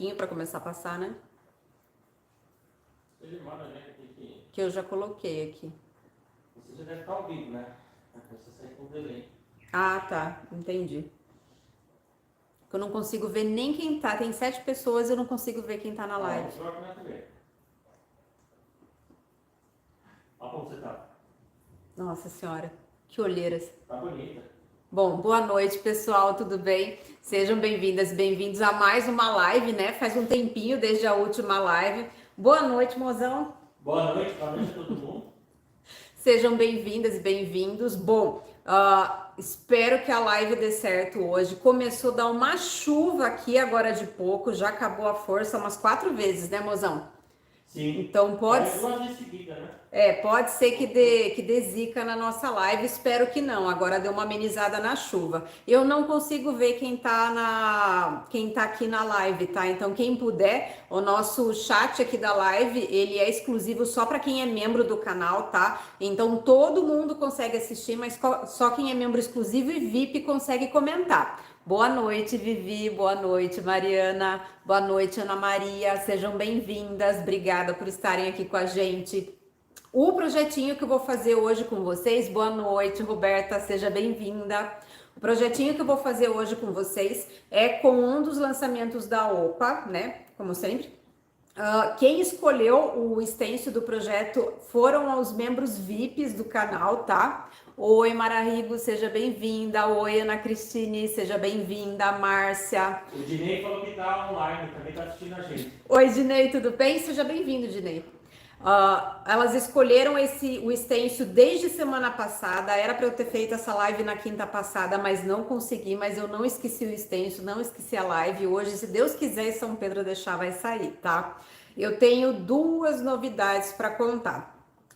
pouquinho para começar a passar, né? Que eu já coloquei aqui. Você já deve estar ao vivo, né? Você sai com delay. Ah, tá. Entendi. Eu não consigo ver nem quem tá. Tem 7 pessoas e eu não consigo ver quem tá na live. Olha como você tá. Nossa senhora, que olheiras. Tá bonita. Bom, boa noite, pessoal, tudo bem? Sejam bem-vindas, bem-vindos a mais uma live, né? Faz um tempinho desde a última live. Boa noite, mozão. Boa noite a todo mundo. Sejam bem-vindas e bem-vindos. Bom, espero que a live dê certo hoje. Começou a dar uma chuva aqui agora de pouco, já acabou a força umas 4 vezes, né, mozão? Sim. Então pode... Duas vezes seguida, né? pode ser que dê zica na nossa live, espero que não. Agora deu uma amenizada na chuva. Eu não consigo ver quem tá aqui na live, tá? Então quem puder, o nosso chat aqui da live, ele é exclusivo só para quem é membro do canal, tá? Então todo mundo consegue assistir, mas só quem é membro exclusivo e VIP consegue comentar. Boa noite, Vivi. Boa noite, Mariana. Boa noite, Ana Maria. Sejam bem-vindas. Obrigada por estarem aqui com a gente. O projetinho que eu vou fazer hoje com vocês, boa noite, Roberta, seja bem-vinda. O projetinho que eu vou fazer hoje com vocês é com um dos lançamentos da OPA, né? Como sempre. Quem escolheu o extenso do projeto foram os membros VIPs do canal, tá? Oi, Mararigo, seja bem-vinda. Oi, Ana Cristine, seja bem-vinda. Márcia. O Dinei falou que tá online, também tá assistindo a gente. Oi, Dinei, tudo bem? Seja bem-vindo, Dinei. Elas escolheram o extenso desde semana passada. Era para eu ter feito essa live na quinta passada, mas não consegui. Mas eu não esqueci o extenso, não esqueci a live. Hoje, se Deus quiser e São Pedro deixar, vai sair, tá? Eu tenho 2 novidades para contar.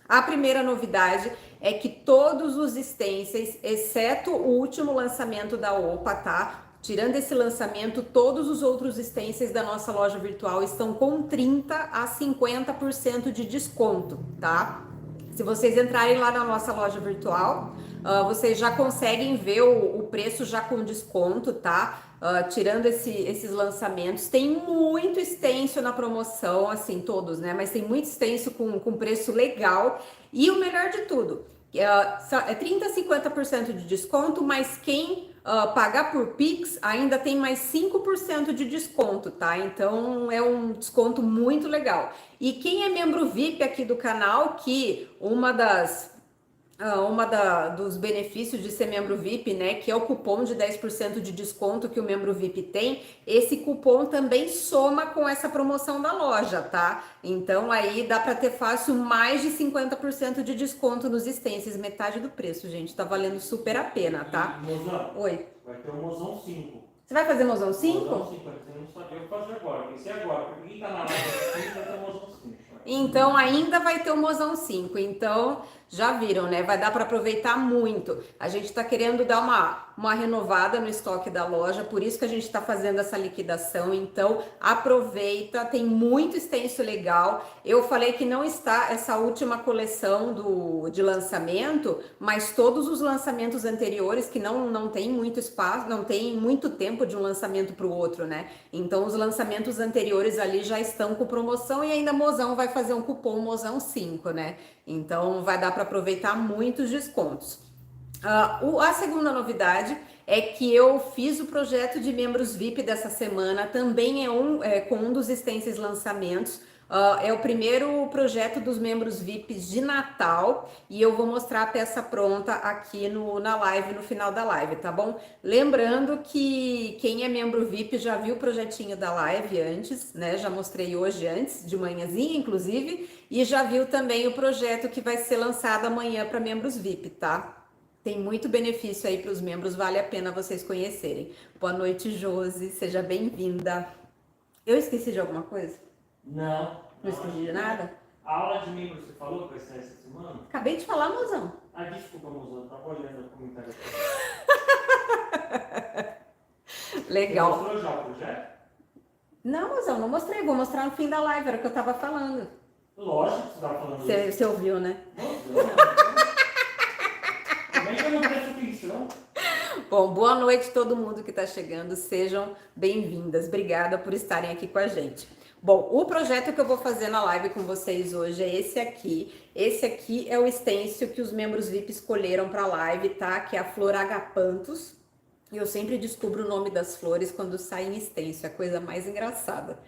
A primeira novidade é que todos os stencils, exceto o último lançamento da OPA, tá? Tirando esse lançamento, todos os outros stencils da nossa loja virtual estão com 30 a 50% de desconto, tá? Se vocês entrarem lá na nossa loja virtual, vocês já conseguem ver o preço já com desconto, tá? Tirando esses lançamentos, tem muito stencil na promoção, assim, todos, né? Mas tem muito stencil com preço legal. E o melhor de tudo, é 30 a 50% de desconto, mas quem pagar por Pix ainda tem mais 5% de desconto, tá? Então é um desconto muito legal. E quem é membro VIP aqui do canal, que dos benefícios de ser membro VIP, né, que é o cupom de 10% de desconto que o membro VIP tem, esse cupom também soma com essa promoção da loja, tá? Então aí dá para ter fácil mais de 50% de desconto nos stencils, metade do preço, gente, tá valendo super a pena, tá? Mozão, Oi. vai ter o Mozão 5. Você vai fazer mozão 5? Mozão 5, você não sabia o que fazer agora, tem que ser agora, porque quem tá na live vai ter o Mozão 5. Então ainda vai ter o Mozão 5, então já viram, né? Vai dar para aproveitar muito. A gente tá querendo dar uma renovada no estoque da loja, por isso que a gente tá fazendo essa liquidação, então aproveita, tem muito stencil legal. Eu falei que não está essa última coleção de lançamento, mas todos os lançamentos anteriores, que não tem muito espaço, não tem muito tempo de um lançamento para o outro, né? Então os lançamentos anteriores ali já estão com promoção e ainda Mozão vai fazer um cupom Mozão 5, né? Então vai dar para aproveitar muitos descontos. A segunda novidade é que eu fiz o projeto de membros VIP dessa semana, também com um dos stencils lançamentos. É o primeiro projeto dos membros VIPs de Natal e eu vou mostrar a peça pronta aqui na live, no final da live, tá bom? Lembrando que quem é membro VIP já viu o projetinho da live antes, né? Já mostrei hoje antes, de manhãzinha, inclusive, e já viu também o projeto que vai ser lançado amanhã para membros VIP, tá? Tem muito benefício aí para os membros, vale a pena vocês conhecerem. Boa noite, Josi, seja bem-vinda. Eu esqueci de alguma coisa? Não. Não esqueci de nada? A aula de membros você falou que vai ser essa semana? Acabei de falar, mozão. Desculpa, Mozão, tava olhando o comentário aqui. Legal. Você mostrou já o projeto? Não, mozão, não mostrei. Vou mostrar no fim da live, era o que eu tava falando. Lógico que você tava falando isso. Você ouviu, né? Mozão. Como é que eu não presto atenção? Bom, boa noite a todo mundo que está chegando, sejam bem-vindas. Obrigada por estarem aqui com a gente. Bom, o projeto que eu vou fazer na live com vocês hoje é esse aqui. Esse aqui é o stencil que os membros VIP escolheram para a live, tá? Que é a flor agapanthus. Eu sempre descubro o nome das flores quando sai em stencil, é a coisa mais engraçada.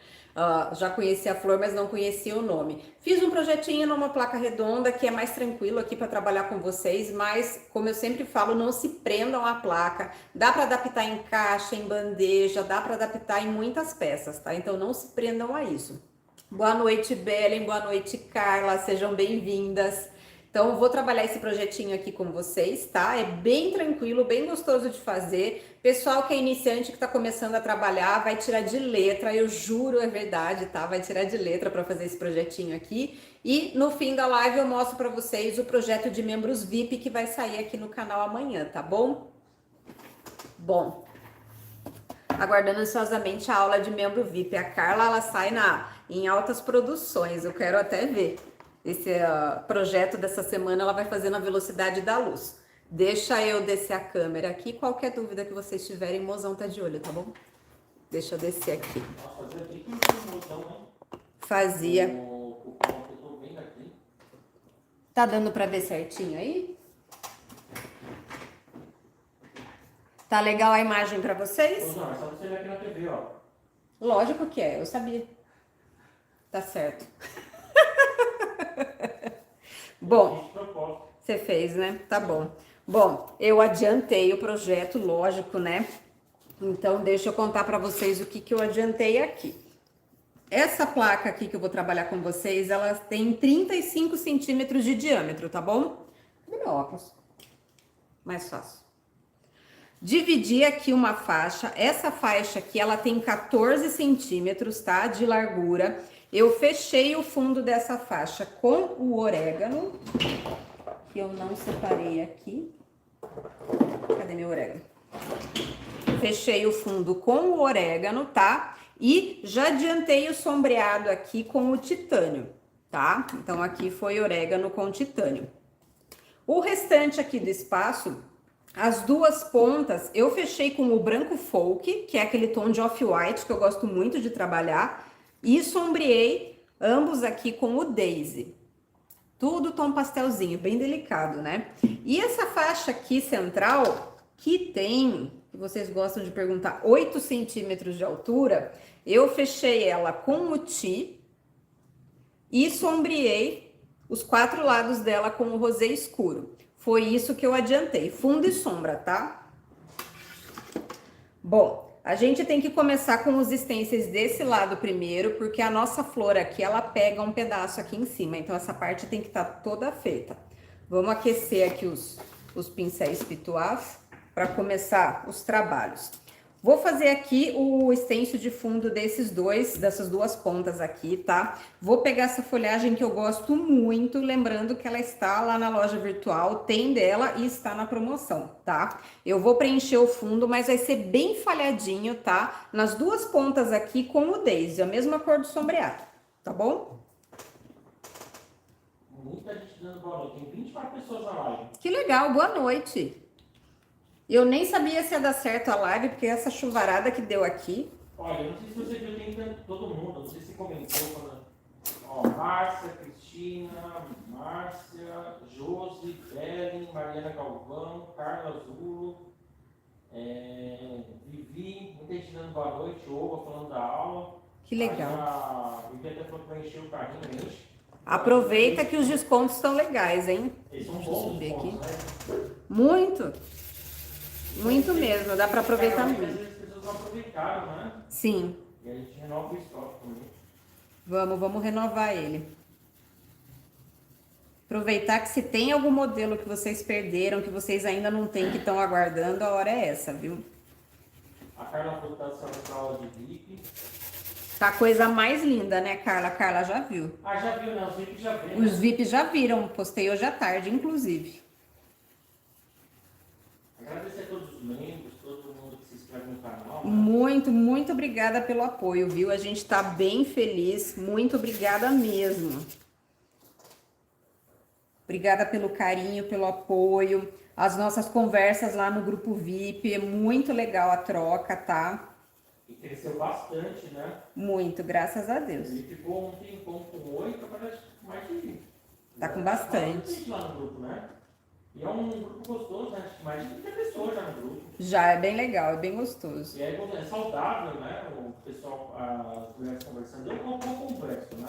Já conhecia a flor, mas não conhecia o nome. Fiz um projetinho numa placa redonda que é mais tranquilo aqui para trabalhar com vocês, mas como eu sempre falo, não se prendam à placa. Dá para adaptar em caixa, em bandeja, dá para adaptar em muitas peças, tá? Então não se prendam a isso. Boa noite, Belen, boa noite, Carla, sejam bem-vindas. Então, eu vou trabalhar esse projetinho aqui com vocês, tá? É bem tranquilo, bem gostoso de fazer. Pessoal que é iniciante, que tá começando a trabalhar, vai tirar de letra, eu juro, é verdade, tá? Vai tirar de letra para fazer esse projetinho aqui. E no fim da live eu mostro para vocês o projeto de membros VIP que vai sair aqui no canal amanhã, tá bom? Bom, aguardando ansiosamente a aula de membro VIP. A Carla, ela sai em altas produções, eu quero até ver. Esse projeto dessa semana ela vai fazer na velocidade da luz. Deixa eu descer a câmera aqui. Qualquer dúvida que vocês tiverem, mozão tá de olho, tá bom? Deixa eu descer aqui. Fazia. Tá dando pra ver certinho aí? Tá legal a imagem pra vocês? Não, é só você ver aqui na TV, ó. Lógico que é, eu sabia. Tá certo. Bom, você fez, né? Tá bom. Bom, eu adiantei o projeto, lógico, né? Então, deixa eu contar para vocês o que eu adiantei aqui. Essa placa aqui que eu vou trabalhar com vocês, ela tem 35 centímetros de diâmetro, tá bom? Cadê meu óculos? Mais fácil. Dividi aqui uma faixa. Essa faixa aqui, ela tem 14 centímetros, tá? De largura. Eu fechei o fundo dessa faixa com o orégano, que eu não separei aqui. Cadê meu orégano? Fechei o fundo com o orégano, tá? E já adiantei o sombreado aqui com o titânio, tá? Então, aqui foi orégano com titânio. O restante aqui do espaço, as duas pontas, eu fechei com o branco folk, que é aquele tom de off-white que eu gosto muito de trabalhar. E sombreei ambos aqui com o Daisy. Tudo tom pastelzinho, bem delicado, né? E essa faixa aqui central, que tem, que vocês gostam de perguntar, 8 centímetros de altura, eu fechei ela com o ti e sombreei os 4 lados dela com o rosé escuro. Foi isso que eu adiantei, fundo e sombra, tá? Bom, a gente tem que começar com os stencils desse lado primeiro, porque a nossa flor aqui, ela pega um pedaço aqui em cima, então essa parte tem que estar toda feita. Vamos aquecer aqui os pincéis pituás para começar os trabalhos. Vou fazer aqui o stencil de fundo dessas duas pontas aqui, tá? Vou pegar essa folhagem que eu gosto muito, lembrando que ela está lá na loja virtual, tem dela e está na promoção, tá? Eu vou preencher o fundo, mas vai ser bem falhadinho, tá? Nas duas pontas aqui com o Daisy, a mesma cor do sombreado, tá bom? Muita gente dando boa noite, tem 24 pessoas na live. Que legal, boa noite! Eu nem sabia se ia dar certo a live, porque essa chuvarada que deu aqui. Olha, eu não sei se você viu, tem todo mundo, não sei se comentou. Quando... Ó, Márcia, Cristina, Márcia, Josi, Belen, Mariana Galvão, Carla Zulo, Vivi, muita gente dando boa noite, Oba falando da aula. Que legal. A Vivi até falou que vai encher o carrinho, enche. Aproveita que os descontos estão legais, hein? Eles são Deixa eu bons subir descontos, aqui. né? Muito! Muito mesmo, dá para aproveitar Às muito. vezes as pessoas não aproveitaram, né? Sim, E a gente renova o estoque também. vamos renovar ele. Aproveitar que se tem algum modelo que vocês perderam, que vocês ainda não têm, que estão aguardando, a hora é essa, viu? A Carla falou que está sendo aula de VIP. Tá a coisa mais linda, né, Carla? A Carla já viu. Ah, já viu, né? Os VIP já viram. Os VIP já viram, postei hoje à tarde, inclusive. Agradecer a todos os membros, todo mundo que se inscreve no canal. Né? Muito obrigada pelo apoio, viu? A gente tá bem feliz, muito obrigada mesmo. Obrigada pelo carinho, pelo apoio. as nossas conversas lá no grupo VIP. É muito legal a troca, tá? E cresceu bastante, né? Muito, graças a Deus. Ele ficou um tempão com 8, parece mais de... Tá com bastante bastante. gente lá no grupo, né? E é um grupo gostoso, né? Acho que mais de 30 pessoas já no grupo. Já é bem legal, é bem gostoso. E é saudável, né? O pessoal, as mulheres conversando. Eu converso, né?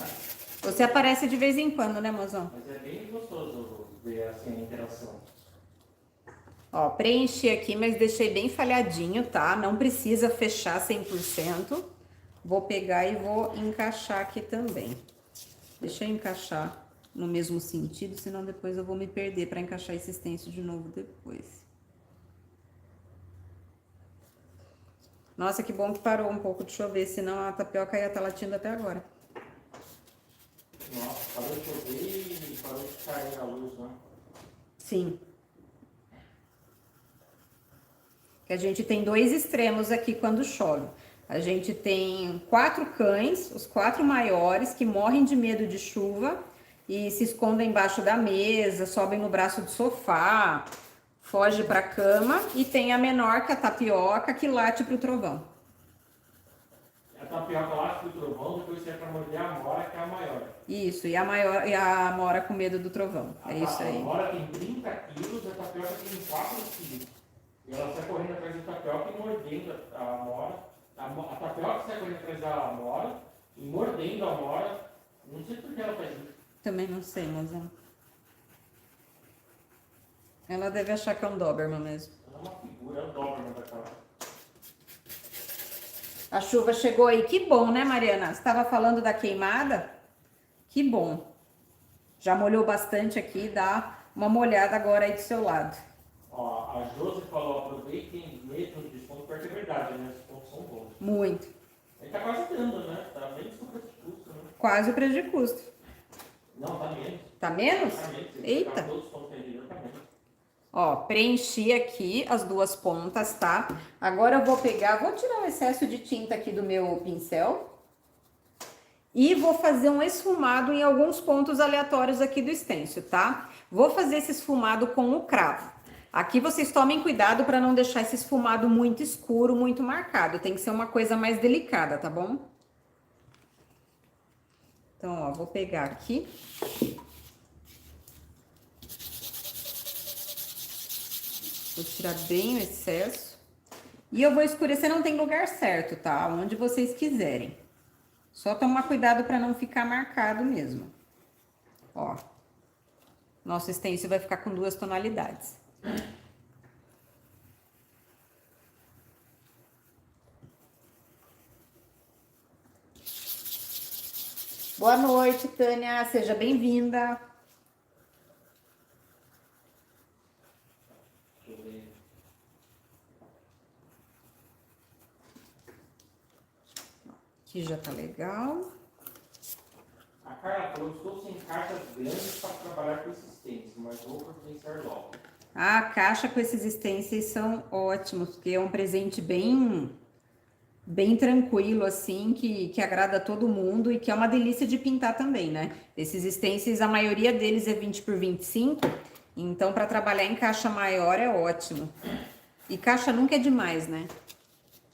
Você aparece de vez em quando, né, mozão? Mas é bem gostoso ver assim, a interação. Ó, preenchi aqui, mas deixei bem falhadinho, tá? Não precisa fechar 100%. Vou pegar e vou encaixar aqui também. Deixa eu encaixar no mesmo sentido, senão depois eu vou me perder para encaixar esse stencil de novo depois. Nossa, que bom que parou um pouco de chover, senão a tapioca ia estar latindo até agora. Nossa, parou de chover e parou de cair a luz, né? Sim. Que a gente tem dois extremos aqui quando chove. A gente tem 4 cães, os 4 maiores, que morrem de medo de chuva e se escondem embaixo da mesa, sobem no braço do sofá, foge para a cama. E tem a menor, que é a tapioca, que late pro trovão. A tapioca late pro trovão, depois você é para morder a mora, que é a maior. Isso, e a mora com medo do trovão. É isso aí. A mora tem 30 quilos, a tapioca tem 4 quilos. E ela sai correndo atrás da tapioca e mordendo a mora. A tapioca sai correndo atrás da mora e mordendo a mora. Não sei por que ela faz isso. Também não sei, mas ela deve achar que é um Doberman mesmo. Ela é uma figura, é um Doberman da cara. A chuva chegou aí. Que bom, né, Mariana? Você estava falando da queimada? Que bom. Já molhou bastante aqui, dá uma molhada agora aí do seu lado. Ó, a Josi falou, aproveitem mesmo o desconto, porque é verdade, né? Os descontos são bons. Muito. Ele tá quase dando, né? Tá bem super de custo, né? Quase o preço de custo. Não, tá menos. Tá menos? Tá menos. Eita. Todos os pontos vendidos, tá menos. Ó, preenchi aqui as duas pontas, tá? Agora eu vou pegar, vou tirar o excesso de tinta aqui do meu pincel. E vou fazer um esfumado em alguns pontos aleatórios aqui do stencil, tá? Vou fazer esse esfumado com o cravo. Aqui vocês tomem cuidado para não deixar esse esfumado muito escuro, muito marcado. Tem que ser uma coisa mais delicada, tá bom? Então, ó, vou pegar aqui. Vou tirar bem o excesso. E eu vou escurecer, não tem lugar certo, tá? Onde vocês quiserem. Só tomar cuidado para não ficar marcado mesmo. Ó. Nosso stencil vai ficar com 2 tonalidades. Boa noite, Tânia. Seja bem-vinda. Deixa eu ver. Aqui já tá legal. A Carla falou, estou sem caixas grandes para trabalhar com esses mas vou providenciar logo. A caixa com esses stencils são ótimos, porque é um presente bem tranquilo, assim, que agrada a todo mundo e que é uma delícia de pintar também, né? Esses stencils, a maioria deles é 20 por 25, então para trabalhar em caixa maior é ótimo. E caixa nunca é demais, né?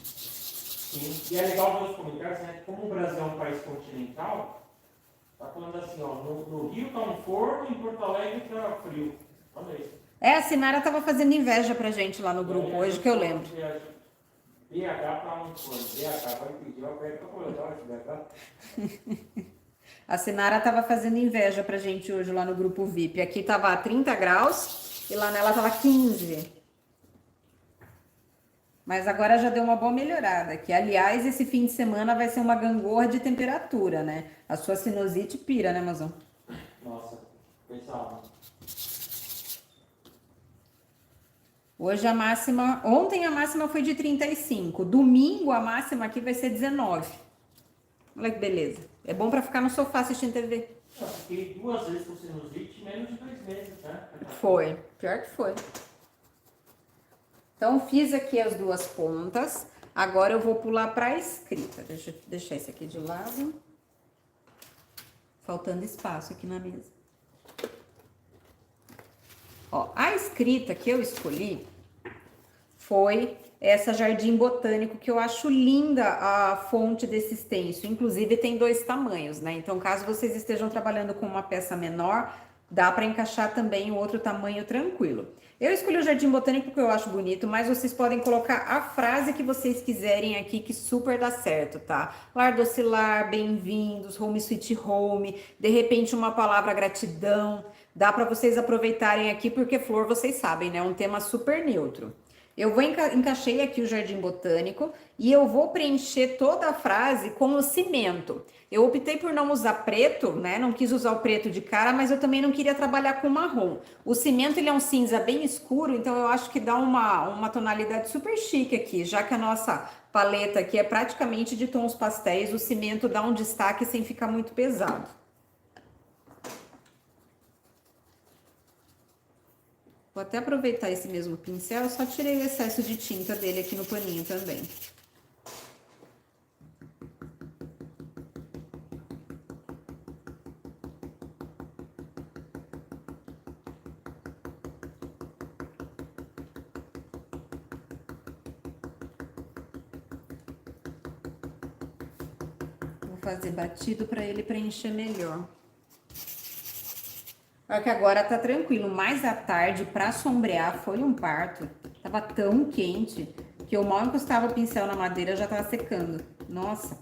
Sim, e é legal ver os comentários, né? Como o Brasil é um país continental, tá falando assim, ó, no Rio tá um forno, em Porto Alegre tá frio. Olha isso. A Sinara tava fazendo inveja pra gente lá no grupo hoje, que eu lembro. BH para um forno. BH vai pedir uma perna para BH. A Sinara tava fazendo inveja pra gente hoje lá no grupo VIP. Aqui tava a 30 graus e lá nela tava 15. Mas agora já deu uma boa melhorada. Que, aliás, esse fim de semana vai ser uma gangorra de temperatura, né? A sua sinusite pira, né, Mazão? Nossa, pessoal. Hoje a máxima... Ontem a máxima foi de 35. Domingo a máxima aqui vai ser 19. Olha que beleza. É bom pra ficar no sofá assistindo TV. Eu fiquei 2 vezes com sinusite em menos de 2 meses, né? Foi. Pior que foi. Então, fiz aqui as 2 pontas. Agora eu vou pular para a escrita. Deixa eu deixar isso aqui de lado. Faltando espaço aqui na mesa. Ó, a escrita que eu escolhi foi essa Jardim Botânico, que eu acho linda a fonte desse stencil. Inclusive tem 2 tamanhos, né? Então, caso vocês estejam trabalhando com uma peça menor, dá para encaixar também o outro tamanho tranquilo. Eu escolhi o Jardim Botânico porque eu acho bonito, mas vocês podem colocar a frase que vocês quiserem aqui, que super dá certo, tá? Lar docilar, bem-vindos, home sweet home, de repente uma palavra gratidão. Dá para vocês aproveitarem aqui, porque flor, vocês sabem, né? É um tema super neutro. Eu vou encaixei aqui o Jardim Botânico e eu vou preencher toda a frase com o cimento. Eu optei por não usar preto, né? Não quis usar o preto de cara, mas eu também não queria trabalhar com marrom. O cimento, ele é um cinza bem escuro, então eu acho que dá uma tonalidade super chique aqui, já que a nossa paleta aqui é praticamente de tons pastéis, o cimento dá um destaque sem ficar muito pesado. Vou até aproveitar esse mesmo pincel, eu só tirei o excesso de tinta dele aqui no paninho também. Vou fazer batido para ele preencher melhor. Só que agora tá tranquilo, mas à tarde, para sombrear, foi um parto. Tava tão quente que eu mal encostava o pincel na madeira, já tava secando. Nossa!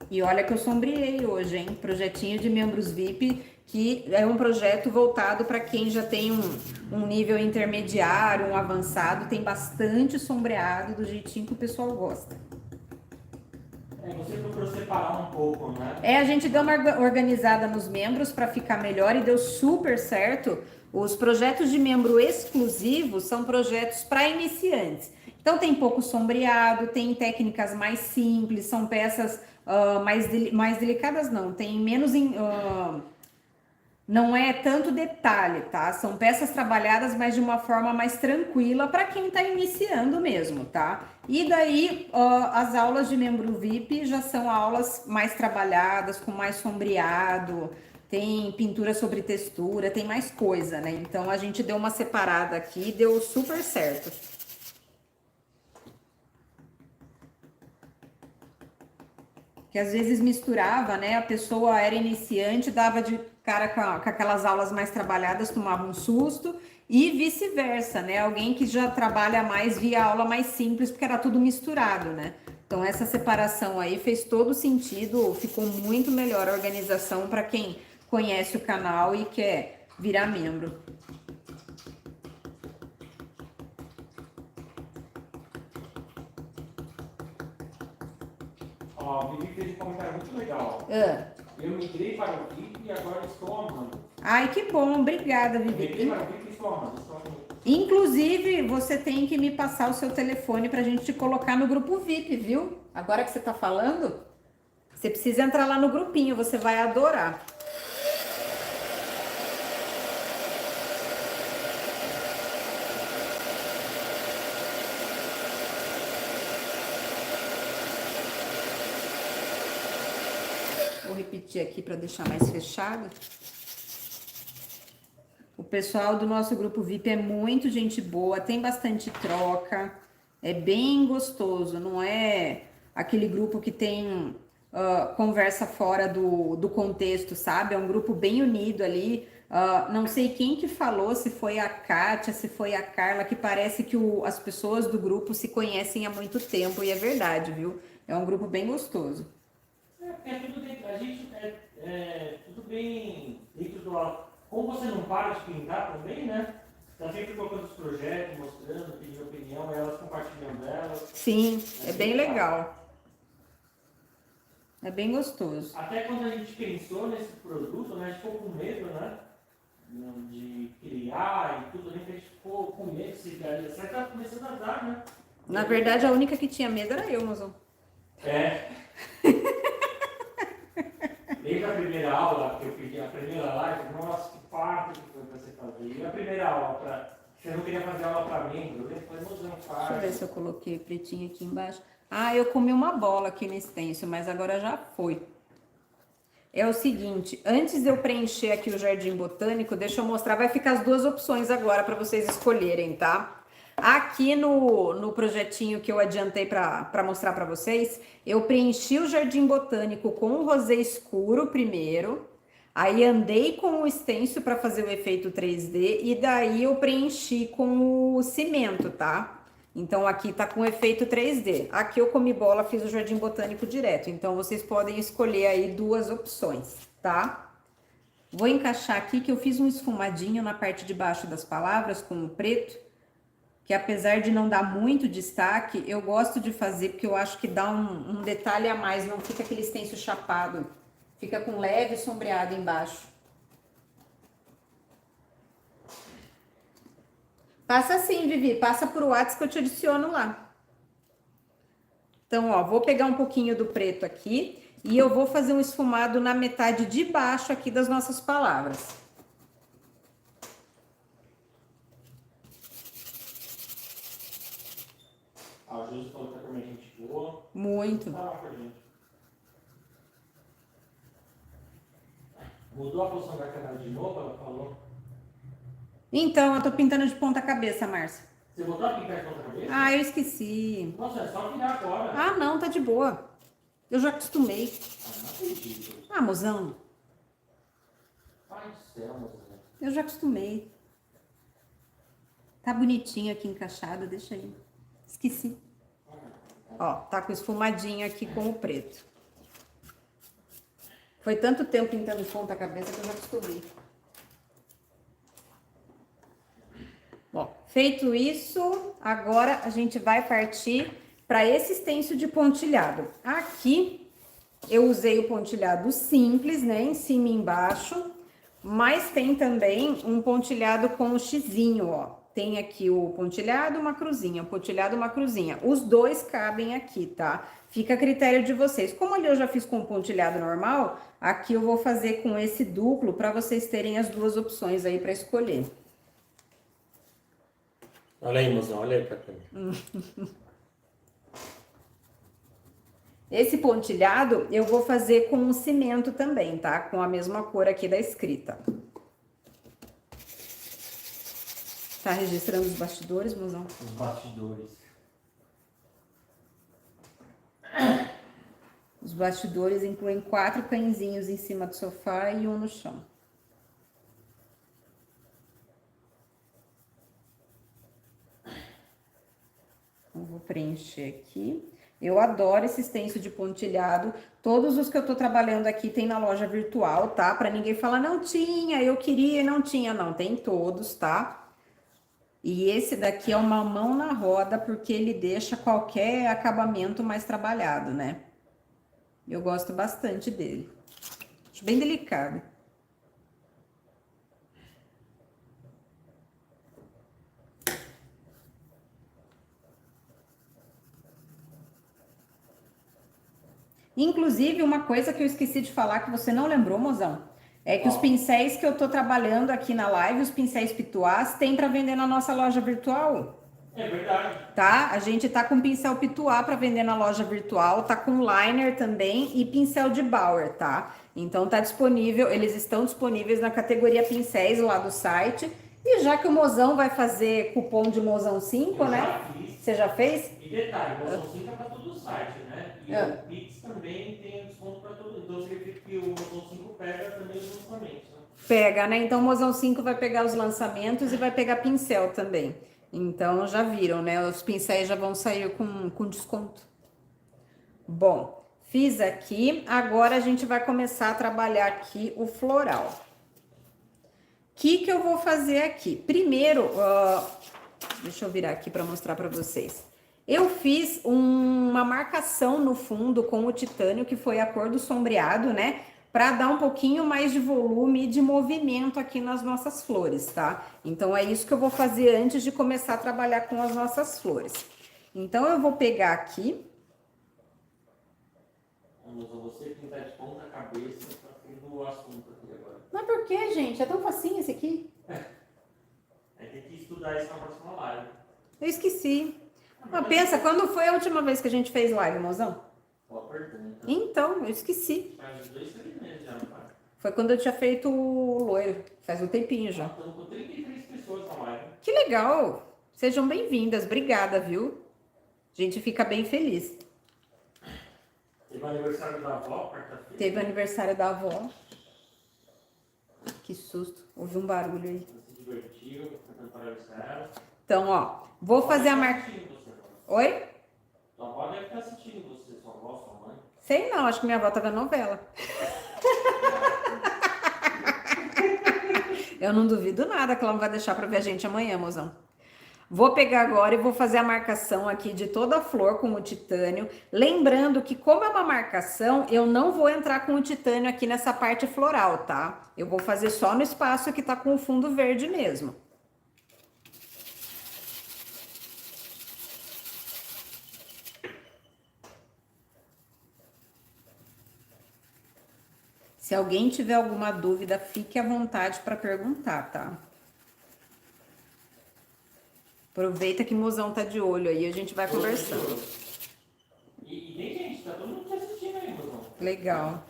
E olha que eu sombreei hoje, hein? Projetinho de membros VIP, que é um projeto voltado para quem já tem um nível intermediário, um avançado, tem bastante sombreado do jeitinho que o pessoal gosta. Você procurou separar um pouco, né? A gente deu uma organizada nos membros para ficar melhor e deu super certo. Os projetos de membro exclusivo são projetos para iniciantes. Então tem pouco sombreado, tem técnicas mais simples, são peças mais delicadas não, tem menos não é tanto detalhe, tá? São peças trabalhadas, mas de uma forma mais tranquila para quem tá iniciando mesmo, tá? E daí, as aulas de membro VIP já são aulas mais trabalhadas, com mais sombreado, tem pintura sobre textura, tem mais coisa, né? Então, a gente deu uma separada aqui e deu super certo. Que às vezes misturava, né? A pessoa era iniciante, dava de cara com aquelas aulas mais trabalhadas, tomava um susto, e vice-versa, né? Alguém que já trabalha mais via aula mais simples, porque era tudo misturado, né? Então, essa separação aí fez todo sentido, ficou muito melhor a organização para quem conhece o canal e quer virar membro. Ó, o Vivi fez um comentário muito legal. Eu migrei para o VIP e agora estou amando. Ai, que bom, obrigada, Vivi. Migrei para o VIP e estou amando. Inclusive, você tem que me passar o seu telefone para a gente te colocar no grupo VIP, viu? Agora que você tá falando, você precisa entrar lá no grupinho, você vai adorar. Vou repetir aqui para deixar mais fechado. O pessoal do nosso grupo VIP é muito gente boa, tem bastante troca, é bem gostoso, não é aquele grupo que tem conversa fora do contexto, sabe? É um grupo bem unido ali. Não sei quem que falou, se foi a Kátia, se foi a Carla, que parece que as pessoas do grupo se conhecem há muito tempo, e é verdade, viu? É um grupo bem gostoso. Tudo dentro, a gente tudo bem dentro do... Como você não para de pintar também, né? Tá sempre colocando os projetos, mostrando, pedindo opinião, elas compartilhando delas. Sim, é bem legal. É bem gostoso. Até quando a gente pensou nesse produto, né, a gente ficou com medo, né? De criar e tudo, a gente ficou com medo se daria certo, tá começando a dar, né? Na verdade, a única que tinha medo era eu, mozão. Desde a primeira aula que eu pedi, a primeira live, nossa, que parto que foi pra você fazer. E a primeira aula, você não queria fazer aula pra mim, eu falei, mozão, faz. Deixa eu ver se eu coloquei pretinho aqui embaixo. Ah, eu comi uma bola aqui no stencil, mas agora já foi. é o seguinte, antes de eu preencher aqui o Jardim Botânico, deixa eu mostrar, vai ficar as duas opções agora para vocês escolherem, tá? Aqui no projetinho que eu adiantei para mostrar para vocês, eu preenchi o Jardim Botânico com o rosé escuro primeiro, aí andei com o stencil para fazer o efeito 3D e daí eu preenchi com o cimento, tá? Então aqui tá com efeito 3D. Aqui eu comi bola, fiz o Jardim Botânico direto. Então vocês podem escolher aí duas opções, tá? Vou encaixar aqui que eu fiz um esfumadinho na parte de baixo das palavras com o preto, que apesar de não dar muito destaque, eu gosto de fazer porque eu acho que dá um detalhe a mais, não fica aquele stencil chapado. Fica com leve sombreado embaixo. Passa assim, Vivi, passa por WhatsApp que eu te adiciono lá. Então, ó, vou pegar um pouquinho do preto aqui e eu vou fazer um esfumado na metade de baixo aqui das nossas palavras. A Júlia falou que tá com a gente boa. Muito. Tá lá com a gente. Mudou a posição da câmera de novo, ela falou. Então, eu tô pintando de ponta cabeça, Márcia. Você botou a pintar de ponta cabeça? Ah, eu esqueci. Nossa, é só virar agora. Ah, não, tá de boa. Eu já acostumei. Ah, não acredito. Ah, mozão, Pai do céu, moça. eu já acostumei. Tá bonitinho aqui encaixado, deixa aí. Esqueci. Ó, tá com esfumadinho aqui com o preto. Foi tanto tempo pintando de ponta cabeça que eu já acostumei. Bom, feito isso, agora a gente vai partir para esse stencil de pontilhado. Aqui eu usei o pontilhado simples, né, em cima e embaixo, mas tem também um pontilhado com o xizinho, ó. Tem aqui o pontilhado, uma cruzinha, o pontilhado, uma cruzinha. Os dois cabem aqui, tá? Fica a critério de vocês. Como ali eu já fiz com pontilhado normal, aqui eu vou fazer com esse duplo para vocês terem as duas opções aí para escolher. Olha aí, mozão, olha aí pra câmera. Esse pontilhado eu vou fazer com um cimento também, tá? Com a mesma cor aqui da escrita. Tá registrando os bastidores, mozão? Os bastidores. Os bastidores incluem 4 cãezinhos em cima do sofá e um no chão. Eu vou preencher aqui. Eu adoro esse stencil de pontilhado. Todos os que eu tô trabalhando aqui tem na loja virtual, tá? Pra ninguém falar, não tinha, eu queria e não tinha. Não, tem todos, tá? E esse daqui é uma mão na roda, porque ele deixa qualquer acabamento mais trabalhado, né? Eu gosto bastante dele. Acho bem delicado. Inclusive, uma coisa que eu esqueci de falar que você não lembrou, mozão, é que os pincéis que eu tô trabalhando aqui na live, os pincéis pituás, tem para vender na nossa loja virtual. É verdade. Tá? A gente tá com pincel pituá para vender na loja virtual, tá com liner também e pincel de Bauer, tá? Então tá disponível, eles estão disponíveis na categoria pincéis lá do site. E já que o mozão vai fazer cupom de mozão 5, Eu né? já fiz. Você já fez? E detalhe, o Moção 5 é para todo o site, né? E Ah. o Pix também tem desconto para todo. Então significa que o Moção 5 pega também os lançamentos, né? Pega, né? Então o mozão 5 vai pegar os lançamentos e vai pegar pincel também. Então já viram, né? Os pincéis já vão sair com desconto. Bom, fiz aqui. Agora a gente vai começar a trabalhar aqui o floral. O que eu vou fazer aqui? Primeiro, deixa eu virar aqui para mostrar para vocês. Eu fiz uma marcação no fundo com o titânio, que foi a cor do sombreado, né? Para dar um pouquinho mais de volume e de movimento aqui nas nossas flores, tá? Então, é isso que eu vou fazer antes de começar a trabalhar com as nossas flores. Então, eu vou pegar aqui. Você pintar de ponta cabeça para fim do assunto aqui agora. Mas por que, gente? É tão facinho esse aqui. Aí tem que estudar isso na próxima live. Eu esqueci. Mas pensa, quando foi a última vez que a gente fez live, mozão? Boa pergunta. Então, eu esqueci. Faz 2, 3 meses já, não faz? Foi quando eu tinha feito o loiro. Faz um tempinho já. Estamos com 33 pessoas na live. Que legal! Sejam bem-vindas. Obrigada, viu? A gente fica bem feliz. Teve o aniversário da avó, quarta-feira. Teve o aniversário da avó. Que susto. Houve um barulho aí. Se divertiu, cantando parabéns pra ela. Então, ó. Vou fazer a marca. Oi? Tua avó deve estar assistindo você, sua avó, sua mãe. Sei não, acho que minha avó tá vendo novela. Eu não duvido nada que ela não vai deixar pra ver a gente amanhã, mozão. Vou pegar agora e vou fazer a marcação aqui de toda a flor com o titânio. Lembrando que, como é uma marcação, eu não vou entrar com o titânio aqui nessa parte floral, tá? Eu vou fazer só no espaço que tá com o fundo verde mesmo. Se alguém tiver alguma dúvida, fique à vontade para perguntar, tá? Aproveita que o mozão tá de olho aí, a gente vai conversando. E tem gente, tá todo mundo te assistindo aí, mozão. Legal.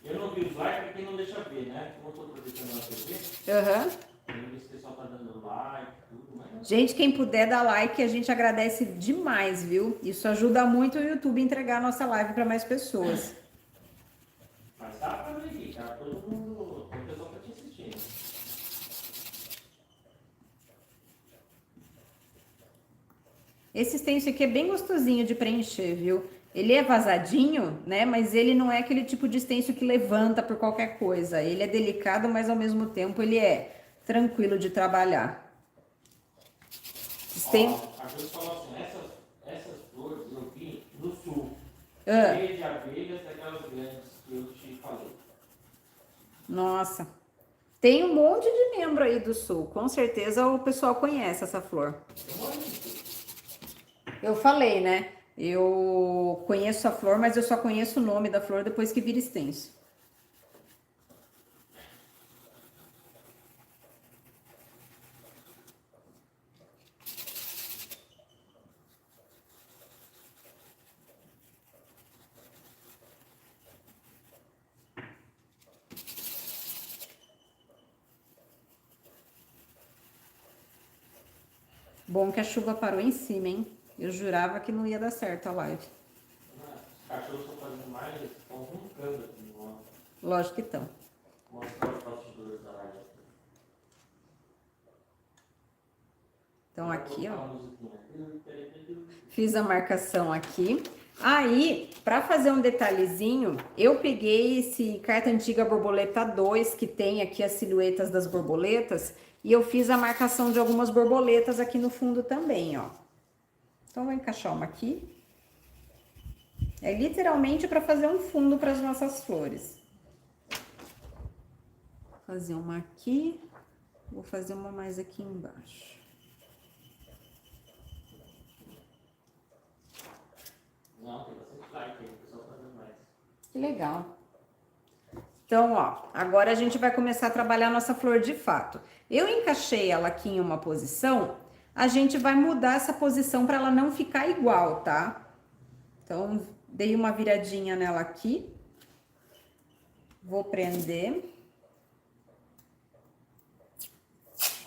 Eu não vi os likes porque não deixa ver, né? Como eu tô aproveitando na TV, Aham. eu não vi se o pessoal tá dando like, tudo, mas... Gente, quem puder dar like, a gente agradece demais, viu? Isso ajuda muito o YouTube a entregar a nossa live para mais pessoas. Mas dá pra ver aqui, tá? Todo mundo, o pessoal tá te assistindo. Esse stencil aqui é bem gostosinho de preencher, viu? Ele é vazadinho, né? Mas ele não é aquele tipo de stencil que levanta por qualquer coisa. Ele é delicado, mas ao mesmo tempo ele é tranquilo de trabalhar. Ó, a Júlia falou assim, essas flores eu vi no sul. Ah. Cheia de abelhas daquelas grandes que eu te falei. Nossa. Tem um monte de membro aí do sul. Com certeza o pessoal conhece essa flor. Eu falei, né? Eu conheço a flor, mas eu só conheço o nome da flor depois que vira stencil. Bom que a chuva parou em cima, hein? Eu jurava que não ia dar certo a live. Os cachorros estão fazendo mais, estão roncando aqui no lado. Lógico que estão. Mostrar os bastidores da live. Então aqui, ó. Vou colocar uma musiquinha. Fiz a marcação aqui. Aí, para fazer um detalhezinho, eu peguei esse carta antiga borboleta 2, que tem aqui as silhuetas das borboletas, e eu fiz a marcação de algumas borboletas aqui no fundo também, ó. Então, vou encaixar uma aqui. É literalmente para fazer um fundo para as nossas flores. Vou fazer uma aqui, vou fazer uma mais aqui embaixo. Não, tem bastante like aí, o pessoal tá fazendo mais. Que legal. Então, ó, agora a gente vai começar a trabalhar a nossa flor de fato. Eu encaixei ela aqui em uma posição, a gente vai mudar essa posição para ela não ficar igual, tá? Então, dei uma viradinha nela aqui. Vou prender.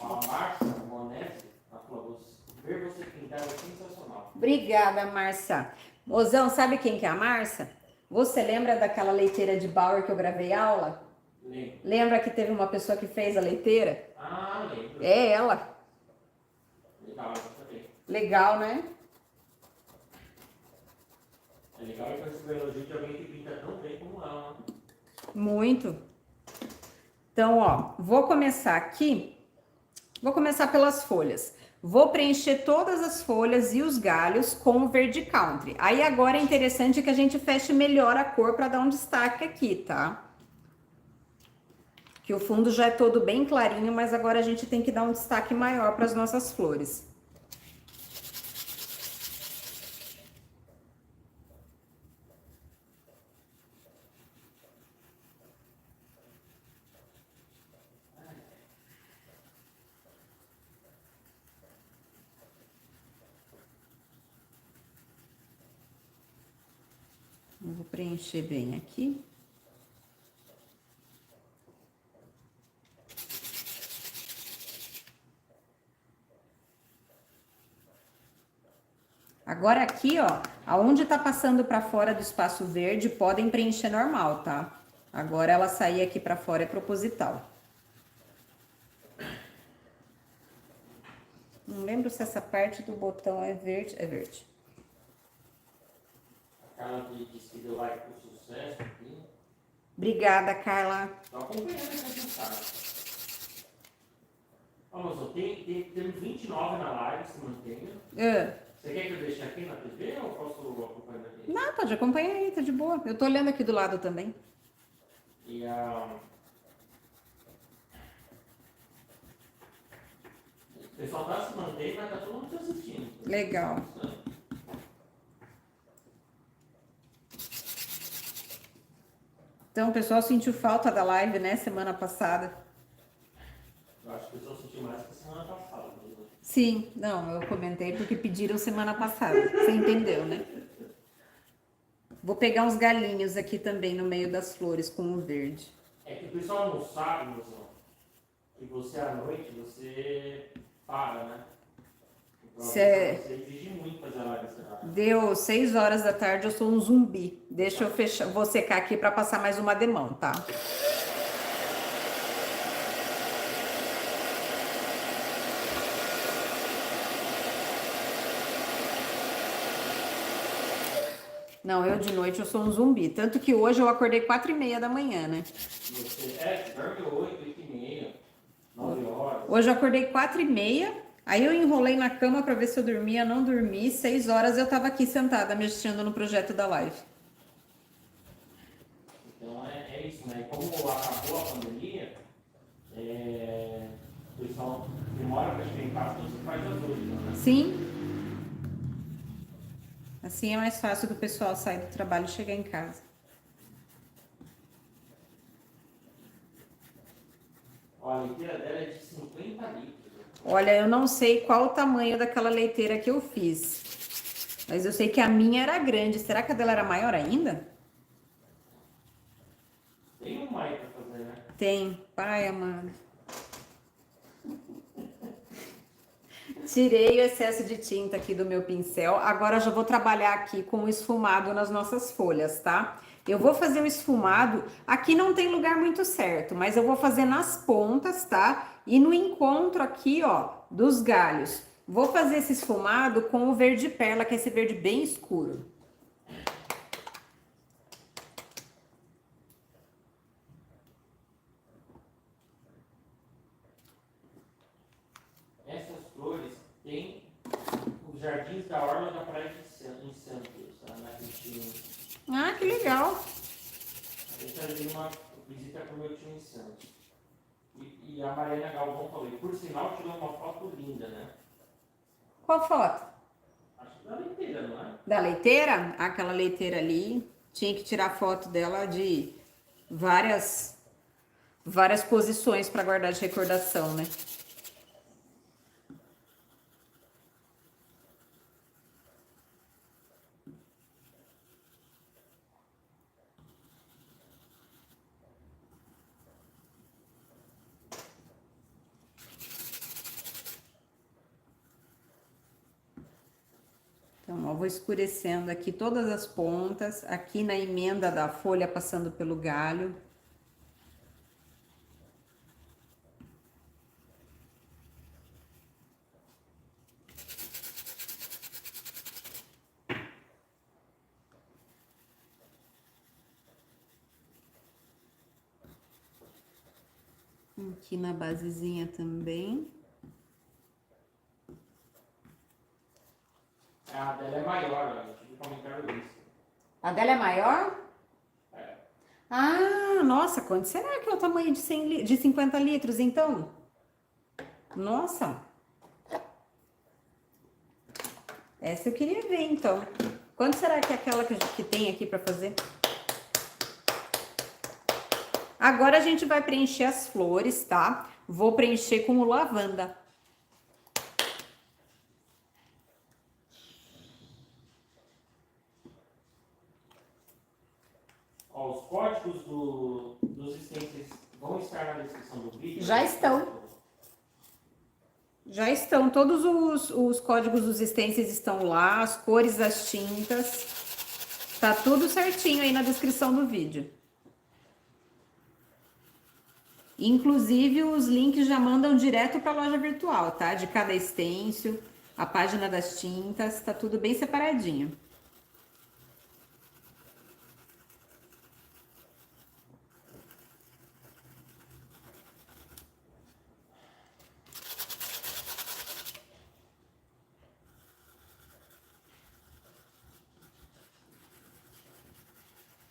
Ó, a Márcia Monese, ela falou, ver você pintar é sensacional. Obrigada, Márcia. Mozão, sabe quem que é a Márcia? Você lembra daquela leiteira de Bauer que eu gravei aula? Lembro. Lembra que teve uma pessoa que fez a leiteira? Ah, lembro. É ela. Legal, eu também. Legal, né? É legal que você vê elogio de alguém que pinta tão bem como ela, né? Muito. Então, ó, vou começar aqui. Vou começar pelas folhas. Vou preencher todas as folhas e os galhos com o verde country. Aí agora é interessante que a gente feche melhor a cor para dar um destaque aqui, tá? Que o fundo já é todo bem clarinho, mas agora a gente tem que dar um destaque maior para as nossas flores. Vou preencher bem aqui. Agora aqui, ó, aonde tá passando para fora do espaço verde, podem preencher normal, tá? Agora ela sair aqui para fora é proposital. Não lembro se essa parte do botão é verde. É verde. A Carla disse que deu like pro sucesso aqui. Obrigada, Carla. Tô acompanhando essa cara. Ó, moça, temos 29 na live, se mantenha. Você quer que eu deixe aqui na TV ou posso acompanhar aqui? Não, pode acompanhar aí, tá de boa. Eu tô olhando aqui do lado também. E a... O pessoal tá se mantendo, mas tá todo mundo te assistindo. Legal. Então, o pessoal sentiu falta da live, né, semana passada. Eu acho que o pessoal sentiu mais que a semana passada. Mesmo. Sim, não, eu comentei porque pediram semana passada. Você entendeu, né? Vou pegar uns galinhos aqui também no meio das flores com o verde. É que o pessoal não sabe, mozão, que você à noite, você para, né? Então, você exige muito fazer a live encerrada. Deu 6 horas da tarde, eu sou um zumbi. Deixa eu fechar, vou secar aqui para passar mais uma demão, tá? Não, eu de noite eu sou um zumbi. Tanto que hoje eu acordei 4h30 da manhã, né? Você dorme 8, 8h30, 9 horas. Hoje eu acordei 4h30, aí eu enrolei na cama pra ver se eu dormia, não dormi. 6 horas eu tava aqui sentada mexendo no projeto da live. Então é isso, né? Como acabou a pandemia, o pessoal demora pra chegar em casa, então você faz as 8, né? Sim. Assim é mais fácil do pessoal sair do trabalho e chegar em casa. Ó, a leiteira dela é de 50 litros. Olha, eu não sei qual o tamanho daquela leiteira que eu fiz. Mas eu sei que a minha era grande. Será que a dela era maior ainda? Tem um aí pra fazer, né? Tem. Pai amado. Tirei o excesso de tinta aqui do meu pincel. Agora eu já vou trabalhar aqui com o esfumado nas nossas folhas, tá? Eu vou fazer o esfumado. Aqui não tem lugar muito certo, mas eu vou fazer nas pontas, tá? E no encontro aqui, ó, dos galhos. Vou fazer esse esfumado com o verde perla, que é esse verde bem escuro. Essas flores tem os jardins da Orla da Praia em Santos, tá? Na Cristina. Ah, que legal. A gente fazia uma visita pro meu tio em Santos. E a Mariana Galvão falou, e por sinal tirou uma foto linda, né? Qual foto? Acho que da leiteira, não é? Da leiteira? Aquela leiteira ali. Tinha que tirar foto dela de várias posições para guardar de recordação, né? Então, ó, vou escurecendo aqui todas as pontas, aqui na emenda da folha passando pelo galho. Aqui na basezinha também. A dela é maior, eu tive comentário isso. A dela é maior? É. Ah, nossa, quanto será que é o tamanho de 50 litros, então? Nossa. Essa eu queria ver, então. Quanto será que é aquela que tem aqui para fazer? Agora a gente vai preencher as flores, tá? Vou preencher com o lavanda. Ó, os códigos dos stencils vão estar na descrição do vídeo? Já estão. Já estão, todos os códigos dos stencils estão lá, as cores das tintas. Tá tudo certinho aí na descrição do vídeo. Inclusive, os links já mandam direto para a loja virtual, tá? De cada stencil, a página das tintas, tá tudo bem separadinho.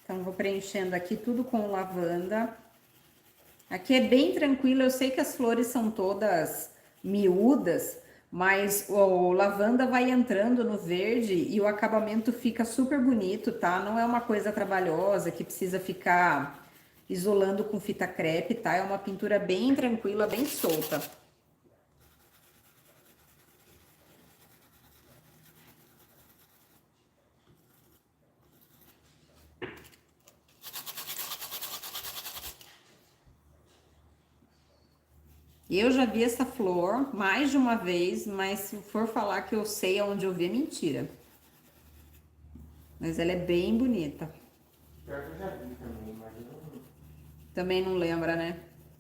Então, vou preenchendo aqui tudo com lavanda. Aqui é bem tranquilo, eu sei que as flores são todas miúdas, mas o lavanda vai entrando no verde e o acabamento fica super bonito, tá? Não é uma coisa trabalhosa que precisa ficar isolando com fita crepe, tá? É uma pintura bem tranquila, bem solta. Eu já vi essa flor mais de uma vez, mas se for falar que eu sei aonde eu vi, é mentira. Mas ela é bem bonita. Pior que eu já vi também, mas eu não... Também não lembra, né?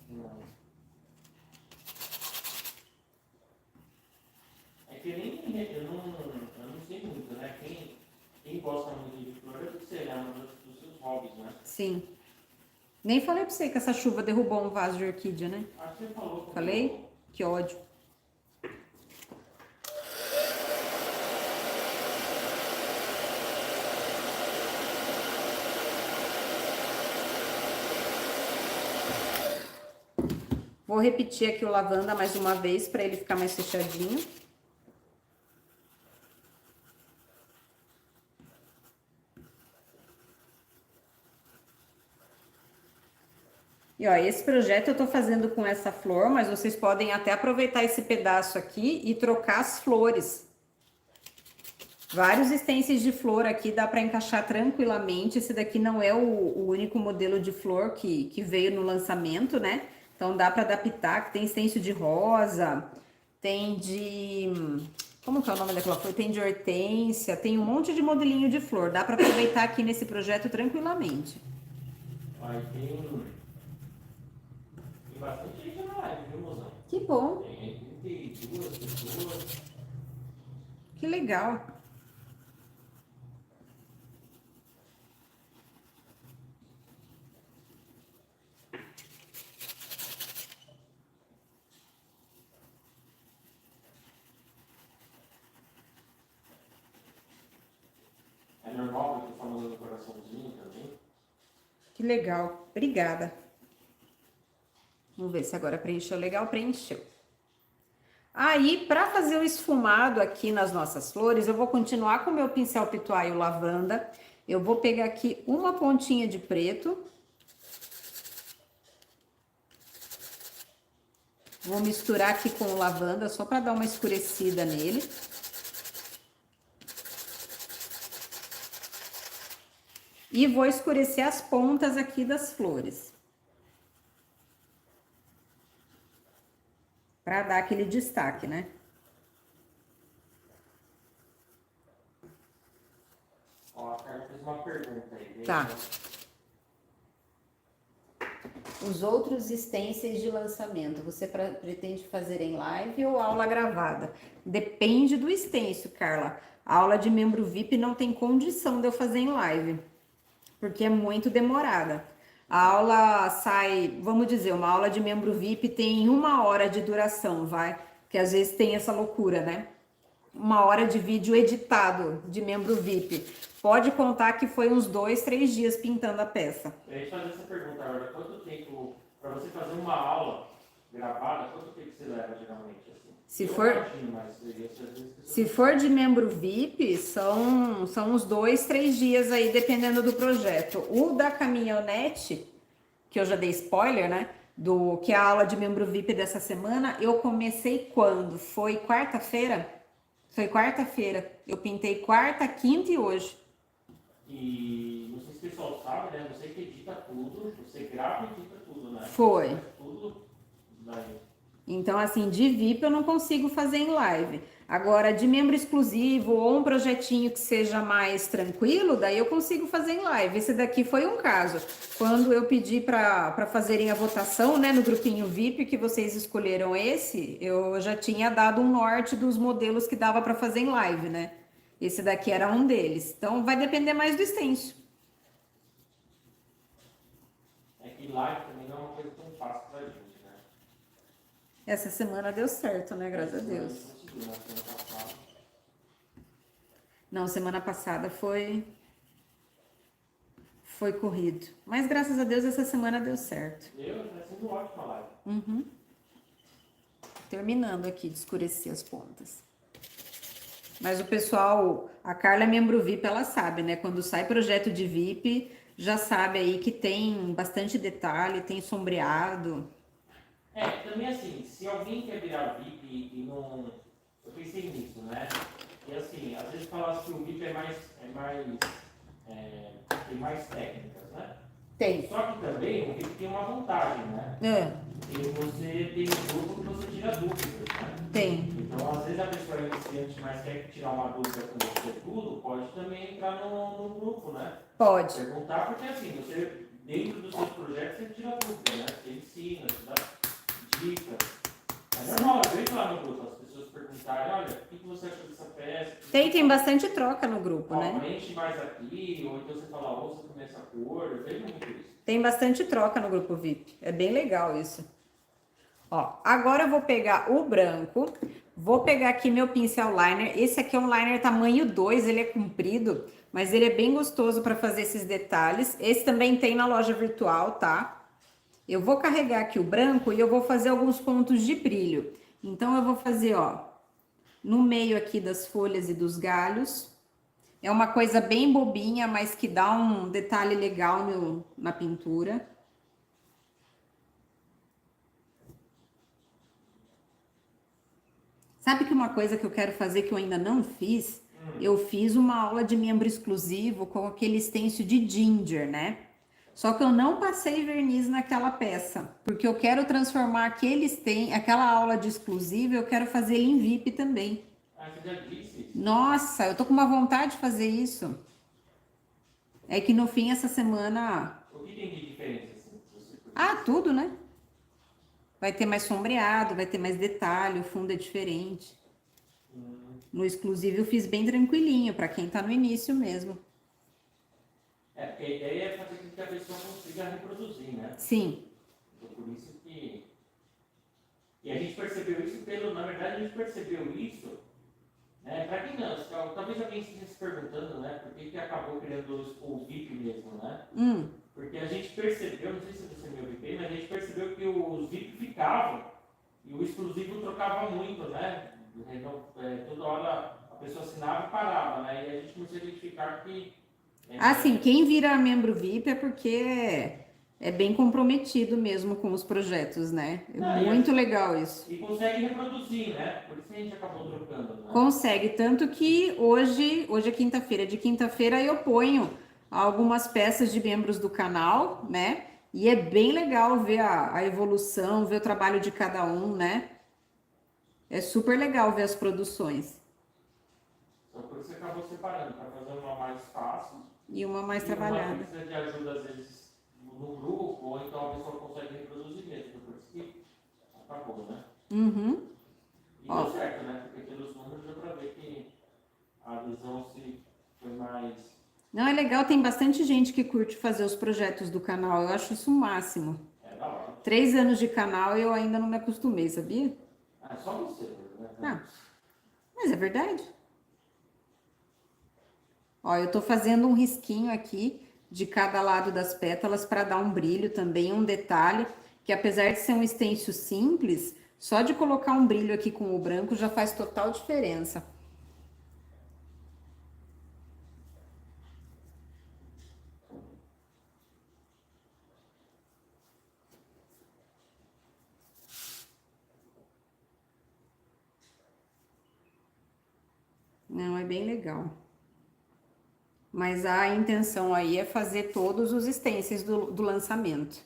Não. É que eu não sei muito, né? Quem gosta muito de flor, eu sei, é um dos seus hobbies, né? Sim. Nem falei pra você que essa chuva derrubou um vaso de orquídea, né? Acho que você falou. Falei? Que ódio. Vou repetir aqui o lavanda mais uma vez para ele ficar mais fechadinho. E ó, esse projeto eu tô fazendo com essa flor, mas vocês podem até aproveitar esse pedaço aqui e trocar as flores. Vários stencils de flor aqui dá para encaixar tranquilamente. Esse daqui não é o único modelo de flor que veio no lançamento, né? Então dá para adaptar, que tem stencil de rosa, tem de... Como que é o nome daquela flor? Tem de hortênsia, tem um monte de modelinho de flor. Dá para aproveitar aqui nesse projeto tranquilamente. Aí tem bastante gente na live, viu, mozão? Que bom, Tem 32 pessoas. que legal. É normal que eu tô mandando coraçãozinho também. Que legal. Obrigada. Vamos ver se agora preencheu legal. Preencheu. Aí, para fazer o esfumado aqui nas nossas flores, eu vou continuar com o meu pincel pituá e o lavanda. Eu vou pegar aqui uma pontinha de preto. Vou misturar aqui com o lavanda, só para dar uma escurecida nele. E vou escurecer as pontas aqui das flores. Para dar aquele destaque, né? Ó, a Carla fez uma pergunta aí. Tá. Os outros stencils de lançamento, você pretende fazer em live ou aula gravada? Depende do stencil, Carla. A aula de membro VIP não tem condição de eu fazer em live, porque é muito demorada. A aula sai, vamos dizer, uma aula de membro VIP tem 1 hora de duração, vai? Que às vezes tem essa loucura, né? 1 hora de vídeo editado de membro VIP. Pode contar que foi uns 2, 3 dias pintando a peça. Eu ia te fazer essa pergunta agora. Quanto tempo, para você fazer uma aula gravada, quanto tempo você leva geralmente? Assim? Se Eu for- imagino, mas às vezes Se for de membro VIP, são uns 2, 3 dias aí, dependendo do projeto. O da caminhonete, que eu já dei spoiler, né? Que é a aula de membro VIP dessa semana, eu comecei quando? Foi quarta-feira? Foi quarta-feira. Eu pintei quarta, quinta e hoje. E não sei se você pessoal sabe, né? Você que edita tudo, você grava e edita tudo, né? Foi. Faz tudo daí. Então, assim, de VIP eu não consigo fazer em live. Agora, de membro exclusivo ou um projetinho que seja mais tranquilo, daí eu consigo fazer em live. Esse daqui foi um caso. Quando eu pedi para fazerem a votação, né, no grupinho VIP, que vocês escolheram esse, eu já tinha dado um norte dos modelos que dava para fazer em live, né? Esse daqui era um deles. Então, vai depender mais do extenso. É que live também não é uma coisa tão fácil pra gente, né? Essa semana deu certo, né? Graças a Essa semana Deus. gente conseguiu, na semana passada. Não, semana passada foi corrido. Mas graças a Deus essa semana deu certo. Tá sendo ótima a live. Uhum. Terminando aqui de escurecer as pontas. Mas o pessoal, a Carla é membro VIP, ela sabe, né? Quando sai projeto de VIP, já sabe aí que tem bastante detalhe, tem sombreado. É, também assim, se alguém quer virar VIP e não. Eu pensei nisso, né? E assim, às vezes fala que o VIP tem mais técnicas, né? Tem. Só que também o VIP tem uma vantagem, né? E você tem um grupo que você tira dúvidas, né? Tem. Então, às vezes a pessoa iniciante, mas quer tirar uma dúvida com você tudo, pode também entrar no grupo, né? Pode. Perguntar, porque assim, você, dentro dos seus projetos, você tira dúvida, né? Você ensina, você dá dicas. É normal, às vezes lá no grupo, as pessoas perguntarem, olha, o que você achou dessa peça? Tem bastante troca no grupo, né? Preenche mais aqui, ou então você fala, ou você começa a cor, eu vejo muito isso. Tem bastante troca no grupo VIP. É bem legal isso. Ó, agora eu vou pegar o branco, vou pegar aqui meu pincel liner. Esse aqui é um liner tamanho 2, ele é comprido, mas ele é bem gostoso para fazer esses detalhes. Esse também tem na loja virtual, tá? Eu vou carregar aqui o branco e eu vou fazer alguns pontos de brilho. Então, eu vou fazer, ó, no meio aqui das folhas e dos galhos. É uma coisa bem bobinha, mas que dá um detalhe legal na pintura. Sabe que uma coisa que eu quero fazer que eu ainda não fiz? Eu fiz uma aula de membro exclusivo com aquele stencil de ginger, né? Só que eu não passei verniz naquela peça, porque eu quero transformar aquela aula de exclusivo, eu quero fazer ele em VIP também. Ah, você já disse isso? Nossa, eu tô com uma vontade de fazer isso. É que no fim, essa semana... O que tem de diferença, assim, se você puder? Ah, tudo, né? Vai ter mais sombreado, vai ter mais detalhe, o fundo é diferente. No exclusivo eu fiz bem tranquilinho, para quem tá no início mesmo. É, porque a ideia é fazer com que a pessoa consiga reproduzir, né? Sim, Então, por isso que... E a gente percebeu isso na verdade, a gente percebeu isso, né? Para quem não, talvez alguém esteja se perguntando, né? Por que acabou criando o VIP mesmo, né? Porque a gente percebeu, não sei se você me ouviu bem, mas a gente percebeu que os VIP ficavam e o exclusivo trocava muito, né? Então, toda hora a pessoa assinava e parava, né? E a gente começou a identificar que... assim, quem vira membro VIP é porque é bem comprometido mesmo com os projetos, né? É muito legal isso. E consegue reproduzir, né? Por isso que a gente acabou trocando, né? Consegue, tanto que hoje é quinta-feira, de quinta-feira eu ponho algumas peças de membros do canal, né? E é bem legal ver a evolução, ver o trabalho de cada um, né? É super legal ver as produções. Então por isso que acabou separando, para fazer uma mais fácil. E uma mais e trabalhada. uma que precisa de ajuda, às vezes, no grupo, ou então a pessoa consegue reproduzir mesmo. Por isso que acabou, né? Uhum. E deu certo, né? Porque pelos números deu para ver que a adesão foi mais... Não, é legal, tem bastante gente que curte fazer os projetos do canal. Eu acho isso o máximo. É da hora. 3 anos de canal e eu ainda não me acostumei, sabia? Ah, é só você, né? Ah, mas é verdade. Ó, eu tô fazendo um risquinho aqui de cada lado das pétalas para dar um brilho também, um detalhe, que apesar de ser um stencil simples, só de colocar um brilho aqui com o branco já faz total diferença. Não, é bem legal. Mas a intenção aí é fazer todos os stencils do lançamento.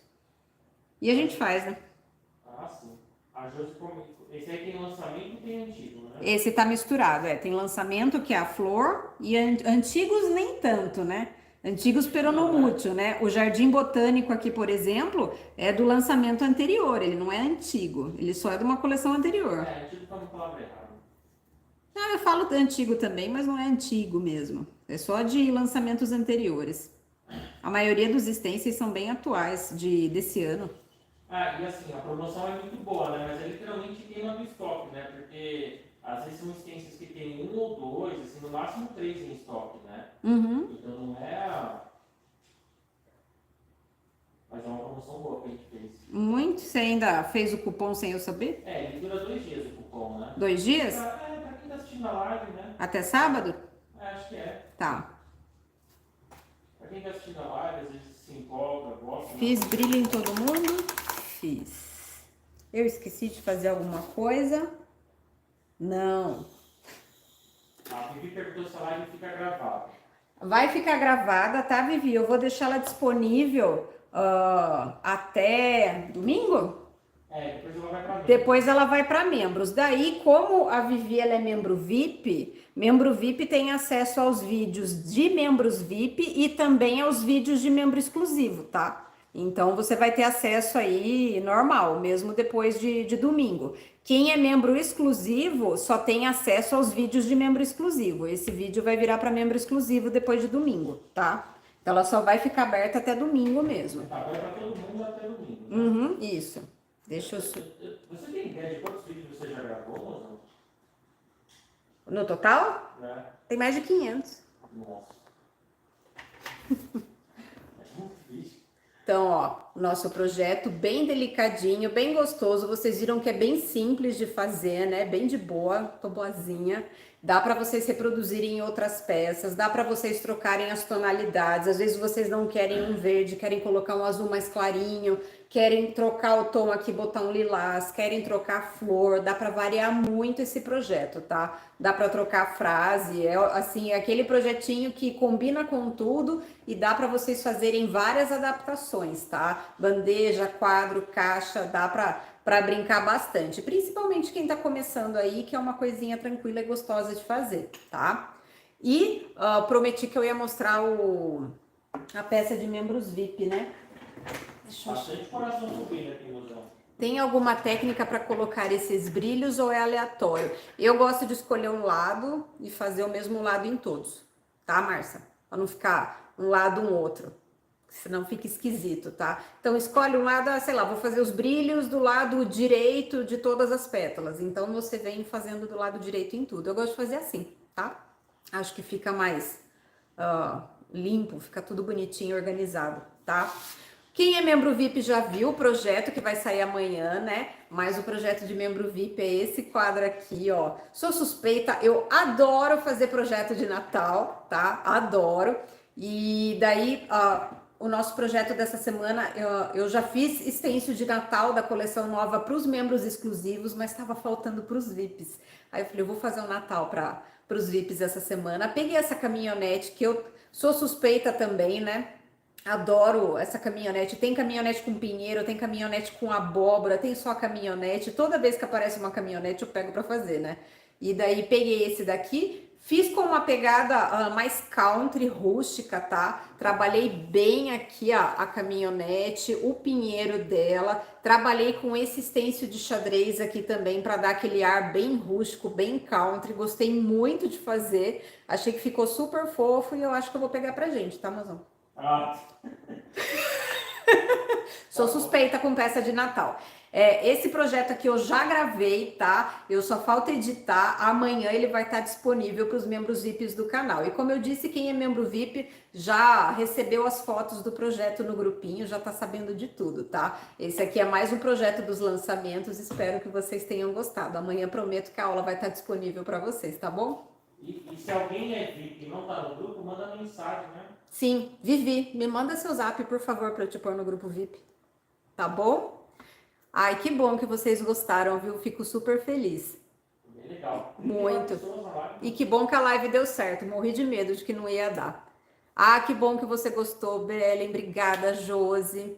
E a gente faz, né? Ah, sim. A Josi esse aí tem lançamento e tem antigo, né? Esse tá misturado, tem lançamento que é a flor e antigos nem tanto, né? Antigos pero no mucho, né? O Jardim Botânico aqui, por exemplo, é do lançamento anterior, ele não é antigo, ele só é de uma coleção anterior. É, antigo pra não falar errado. Ah, eu falo antigo também, mas não é antigo mesmo. É só de lançamentos anteriores. A maioria dos stencils são bem atuais desse ano. Ah, e assim, a promoção é muito boa, né? Mas é literalmente queima do estoque, né? Porque às vezes são stencils que tem um ou dois, assim, no máximo 3 em estoque, né? Uhum. Então não é. Mas é uma promoção boa que a gente fez. Muito. Você ainda fez o cupom sem eu saber? É, ele dura 2 dias o cupom, né? 2 dias? Pra quem tá assistindo a live, né? Até sábado? É, acho que é. Tá. Pra quem tá assistindo a live, às vezes se empolga, gosta. Fiz né? brilho em todo mundo? Fiz. Eu esqueci de fazer alguma coisa? Não. A Vivi perguntou se a live fica gravada. Vai ficar gravada, tá, Vivi? Eu vou deixar ela disponível até domingo? É, depois ela vai pra mim. Depois ela vai para membros. Daí, como a Vivi ela é membro VIP tem acesso aos vídeos de membros VIP e também aos vídeos de membro exclusivo, tá? Então você vai ter acesso aí normal, mesmo depois de domingo. Quem é membro exclusivo só tem acesso aos vídeos de membro exclusivo. Esse vídeo vai virar para membro exclusivo depois de domingo, tá? Então ela só vai ficar aberta até domingo mesmo. Tá, vai pra todo mundo até domingo. Né? Uhum, isso. Deixa eu. Você tem ideia de quantos vídeos você já gravou, moção? No total? Né? Tem mais de 500. Nossa. É muito difícil. Então, ó, nosso projeto bem delicadinho, bem gostoso. Vocês viram que é bem simples de fazer, né? Bem de boa, tô boazinha. Dá para vocês reproduzirem outras peças, dá para vocês trocarem as tonalidades. Às vezes vocês não querem um verde, querem colocar um azul mais clarinho, querem trocar o tom aqui, botar um lilás, querem trocar a flor. Dá para variar muito esse projeto, tá? Dá para trocar a frase, é assim, é aquele projetinho que combina com tudo e dá para vocês fazerem várias adaptações, tá? Bandeja, quadro, caixa, dá para brincar bastante, principalmente quem tá começando aí, que é uma coisinha tranquila e gostosa de fazer, tá? E prometi que eu ia mostrar a peça de membros VIP, né? Deixa eu... Bastante coração subindo aqui, mozão. Tem alguma técnica para colocar esses brilhos ou é aleatório? Eu gosto de escolher um lado e fazer o mesmo lado em todos, tá, Márcia? Para não ficar um lado um outro, senão fica esquisito, tá? Então escolhe um lado, sei lá, vou fazer os brilhos do lado direito de todas as pétalas. Então você vem fazendo do lado direito em tudo. Eu gosto de fazer assim, tá? Acho que fica mais limpo, fica tudo bonitinho, organizado, tá? Quem é membro VIP já viu o projeto que vai sair amanhã, né? Mas o projeto de membro VIP é esse quadro aqui, ó. Sou suspeita, eu adoro fazer projeto de Natal, tá? Adoro. E daí, o nosso projeto dessa semana, eu já fiz stencil de Natal da coleção nova para os membros exclusivos, mas estava faltando para os VIPs. Aí eu falei, eu vou fazer um Natal para os VIPs essa semana. Peguei essa caminhonete, que eu sou suspeita também, né? Adoro essa caminhonete. Tem caminhonete com pinheiro, tem caminhonete com abóbora, tem só caminhonete. Toda vez que aparece uma caminhonete eu pego para fazer, né? E daí peguei esse daqui, fiz com uma pegada mais country, rústica, tá? Trabalhei bem aqui a caminhonete, o pinheiro dela. Trabalhei com esse stencil de xadrez aqui também para dar aquele ar bem rústico, bem country. Gostei muito de fazer. Achei que ficou super fofo e eu acho que eu vou pegar pra gente, tá, mozão? Sou suspeita com peça de Natal. Esse projeto aqui eu já gravei, tá? Eu só falta editar. Amanhã ele vai estar disponível para os membros VIPs do canal. E como eu disse, quem é membro VIP já recebeu as fotos do projeto no grupinho, já tá sabendo de tudo, tá? Esse aqui é mais um projeto dos lançamentos. Espero que vocês tenham gostado. Amanhã prometo que a aula vai estar disponível para vocês, tá bom? E se alguém é VIP e não tá no grupo, manda mensagem, né? Sim, Vivi, me manda seu zap, por favor, para eu te pôr no grupo VIP. Tá bom? Ai, que bom que vocês gostaram, viu? Fico super feliz. Bem legal. Muito. E que bom que a live deu certo. Morri de medo de que não ia dar. Ah, que bom que você gostou, Belen. Obrigada, Josi.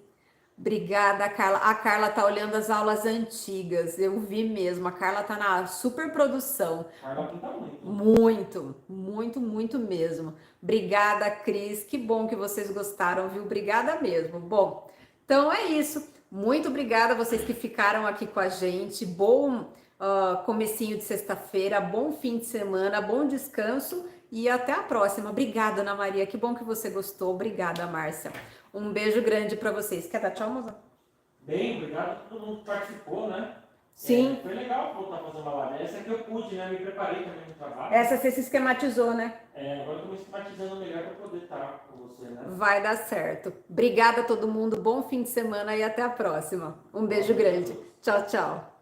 Obrigada, Carla. A Carla tá olhando as aulas antigas. Eu vi mesmo. A Carla tá na super produção. Carla pinta muito. Muito, muito, muito mesmo. Obrigada, Cris. Que bom que vocês gostaram, viu? Obrigada mesmo. Bom, então é isso. Muito obrigada a vocês que ficaram aqui com a gente. Bom, comecinho de sexta-feira, bom fim de semana, bom descanso e até a próxima. Obrigada, Ana Maria. Que bom que você gostou. Obrigada, Márcia. Um beijo grande para vocês. Quer dar tchau, moça? Bem, obrigado a todo mundo que participou, né? Sim. Foi legal voltar a fazer uma live. Essa que eu pude, né? Me preparei também no trabalho. Essa você se esquematizou, né? Agora eu tô me esquematizando melhor para poder estar com você, né? Vai dar certo. Obrigada a todo mundo. Bom fim de semana e até a próxima. Um beijo grande. Tchau, tchau.